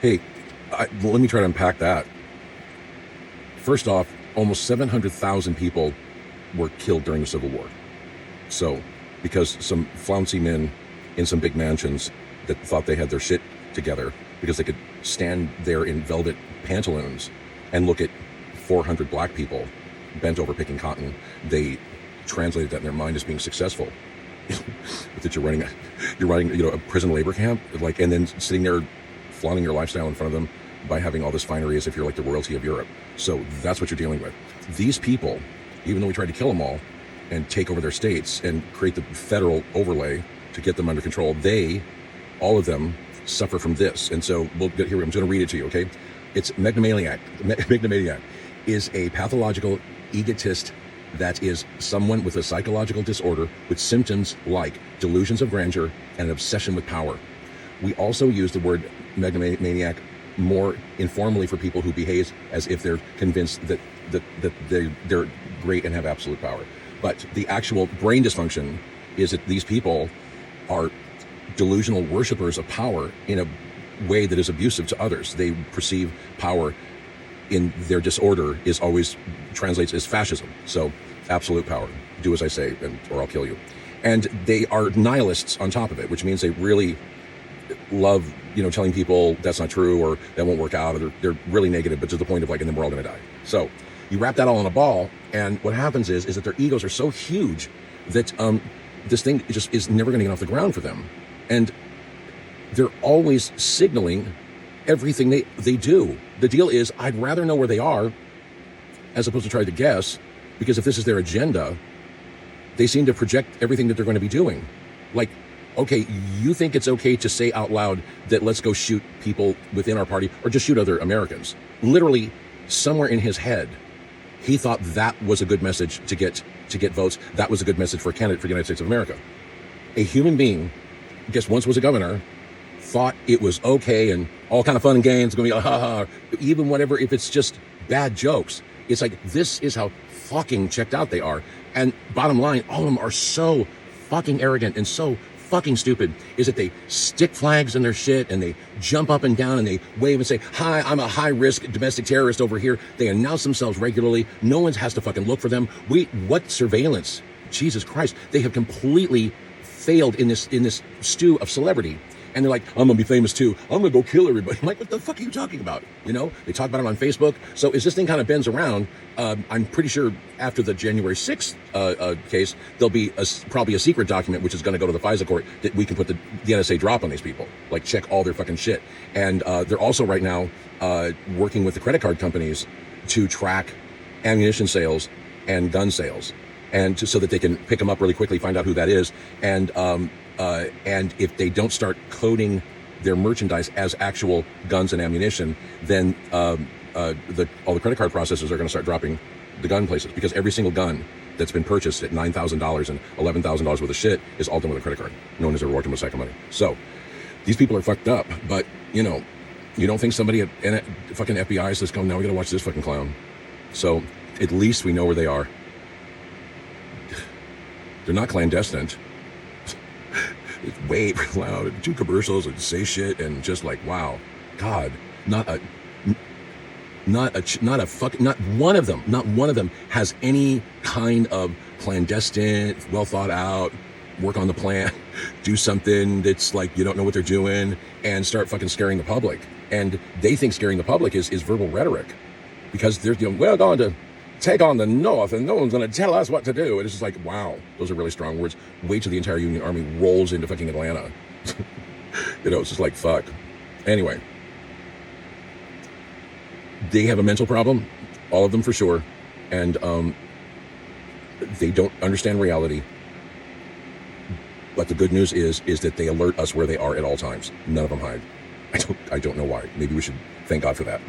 Hey, let me try to unpack that. First off, almost 700,000 people were killed during the Civil War. So, because some flouncy men in some big mansions that thought they had their shit together because they could stand there in velvet pantaloons and look at 400 black people bent over picking cotton, they translated that in their mind as being successful. That you're running a prison labor camp, like, and then sitting there flaunting your lifestyle in front of them by having all this finery as if you're like the royalty of Europe. So that's what you're dealing with. These people, even though we tried to kill them all and take over their states and create the federal overlay to get them under control, all of them suffer from this. And so we'll get here. I'm just going to read it to you, okay? It's megalomaniac. Megalomaniac is a pathological egotist that is someone with a psychological disorder with symptoms like delusions of grandeur and an obsession with power. We also use the word megalomaniac more informally for people who behave as if they're convinced that they're great and have absolute power. But the actual brain dysfunction is that these people are delusional worshipers of power in a way that is abusive to others. They perceive power in their disorder is always translates as fascism. So absolute power, do as I say, or I'll kill you. And they are nihilists on top of it, which means they really love, telling people that's not true or that won't work out, or they're really negative, but to the point of like, and then we're all going to die. So you wrap that all in a ball, and what happens is that their egos are so huge that this thing just is never going to get off the ground for them, and they're always signaling everything they do. The deal is, I'd rather know where they are as opposed to try to guess, because if this is their agenda, they seem to project everything that they're going to be doing. Like, okay, you think it's okay to say out loud that let's go shoot people within our party or just shoot other Americans. Literally, somewhere in his head, he thought that was a good message to get votes. That was a good message for a candidate for the United States of America. A human being, I guess once was a governor, thought it was okay and all kind of fun and games, going to be ha ha, even whatever, if it's just bad jokes. It's like, this is how fucking checked out they are. And bottom line, all of them are so fucking arrogant and so fucking stupid, is that they stick flags in their shit and they jump up and down and they wave and say, hi, I'm a high risk domestic terrorist over here. They announce themselves regularly. No one has to fucking look for them. What surveillance? Jesus Christ. They have completely failed in this stew of celebrity. And they're like, I'm gonna be famous too. I'm gonna go kill everybody. I'm like, what the fuck are you talking about? They talk about it on Facebook. So as this thing kind of bends around, I'm pretty sure after the January 6th case, there'll be probably a secret document which is going to go to the FISA court that we can put the NSA drop on these people, like check all their fucking shit. And they're also right now working with the credit card companies to track ammunition sales and gun sales, and so that they can pick them up really quickly, find out who that is, and if they don't start coding their merchandise as actual guns and ammunition, then all the credit card processors are going to start dropping the gun places, because every single gun that's been purchased at $9,000 and $11,000 worth of shit is all done with a credit card. No one has ever walked in with psycho money. So these people are fucked up, but you don't think somebody at fucking FBI is just going, now we got to watch this fucking clown. So at least we know where they are. They're not clandestine. Wave loud and do commercials and say shit and just like, wow, God, not one of them has any kind of clandestine, well thought out, work on the plan, do something that's like, you don't know what they're doing, and start fucking scaring the public. And they think scaring the public is verbal rhetoric, because they're, we're going to take on the North and no one's going to tell us what to do. And it's just like, wow, those are really strong words. Wait till the entire Union Army rolls into fucking Atlanta. It's just like, fuck. Anyway, they have a mental problem, all of them for sure, and they don't understand reality. But the good news is that they alert us where they are at all times. None of them hide. I don't know why. Maybe we should thank God for that.